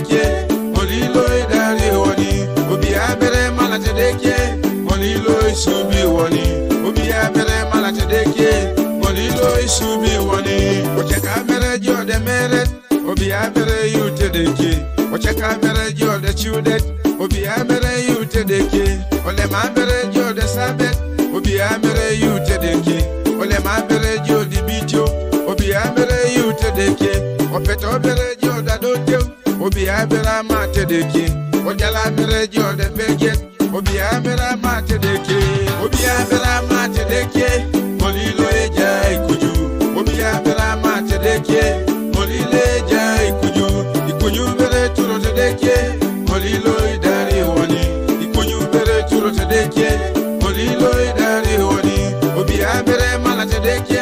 Edeke, Molilo idari woni, Obiya bere mala Edeke, Molilo isubi woni, Obiya bere mala Edeke, Molilo isubi woni, Ocheka bere Joda meret, Obiya bere you Edeke, Ocheka bere Joda chudet, Obiya bere you Edeke, Ole ma bere Joda sabet, Obiya bere you Edeke, Ole ma bere Jodi bitio, Obiya bere you Edeke, Opeto bere Joda dote, Obiya bere Amata Edeke, Ojala bere Joda beget, Obiya bere Amata Edeke, Obiya bere Amata Edeke, Molilo eja ikuju, Obiya bere Amata Edeke, Molilo eja ikuju, ikunyu bere turo Edeke, Molilo idari woni, ikunyu bere turo Edeke, Molilo idari woni, Obiya bere mala Edeke,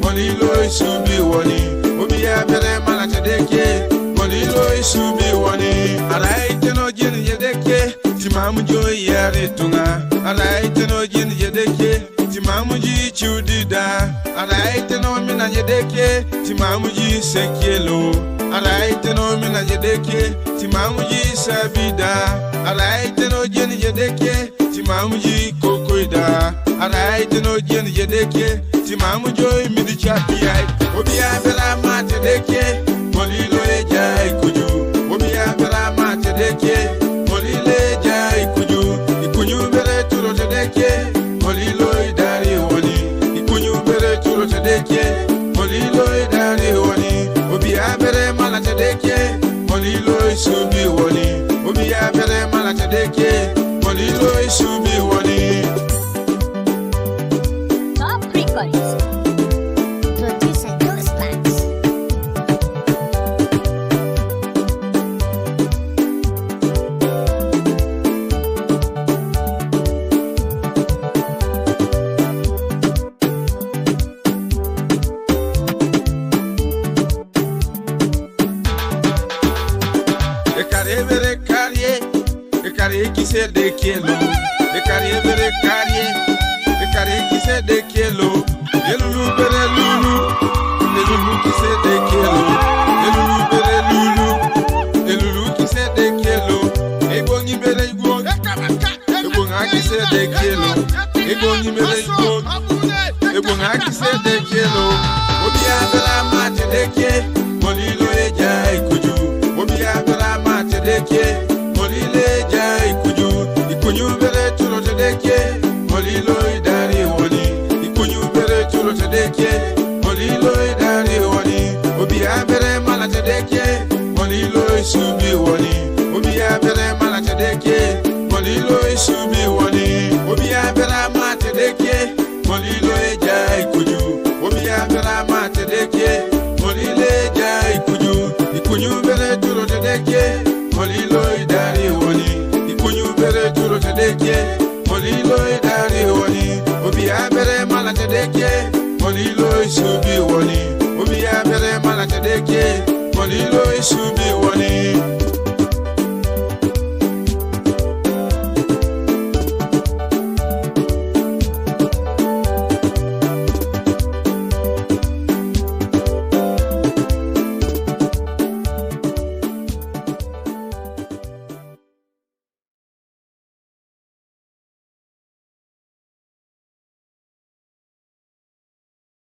Molilo isubi woni, Obiya bere mala Edeke, Molilo isubi woni. Araite no jin Edeke, timamu jo yare tunga. Araite no jin Edeke, timamu ji chudida. Araite no mina Edeke, timamu ji sekelo. Araite no mina Edeke, timamu ji sabida. Araite no jin Edeke, timamu ji kokoida. Araite no jin Edeke, timamu jo midi chapiai. Obiya bere Amata Edeke, Molilo eja ikuju, Obiya bere Amata Edeke, Molilo eja ikuju, ikunyu bere turo Edeke, Molilo idari woni, ikunyu bere turo Edeke, Molilo idari woni, Obiya bere mala Edeke, Molilo isubi woni, Obiya bere mala Edeke, Molilo isubi woni. Top Records. Producer Joda Tracks. Ekare kise de kelo, ekare bere kare, ekare kise de kelo, elulu bere lulu, elulu kise de kelo, elulu bere lulu, elulu kise de kelo, ebonyi bere igbo, ebonga kise de kelo, ebonyi bere igbo, ebonga kise de kelo, Obiya bere Amata Edeke, Molilo eja ikuju, Obiya bere Amata Edeke, Molilo eja ikuju, ikunyu bere turo Edeke, Molilo idari woni, ikunyu bere turo Edeke, Molilo idari woni, Obiya bere mala Edeke, Molilo isubi woni, Obiya bere mala Edeke, Molilo isubi woni, Obiya bere Amata Edeke, Molilo eja ikuju, Obiya bere Amata Edeke, Molilo eja ikuju, ikunyu bere turo Edeke, Molilo idari woni, ikunyu bere turo Edeke, Molilo idari woni, Obiya bere mala Edeke, Molilo isubi woni, Obiya bere mala Edeke, Molilo isubi woni.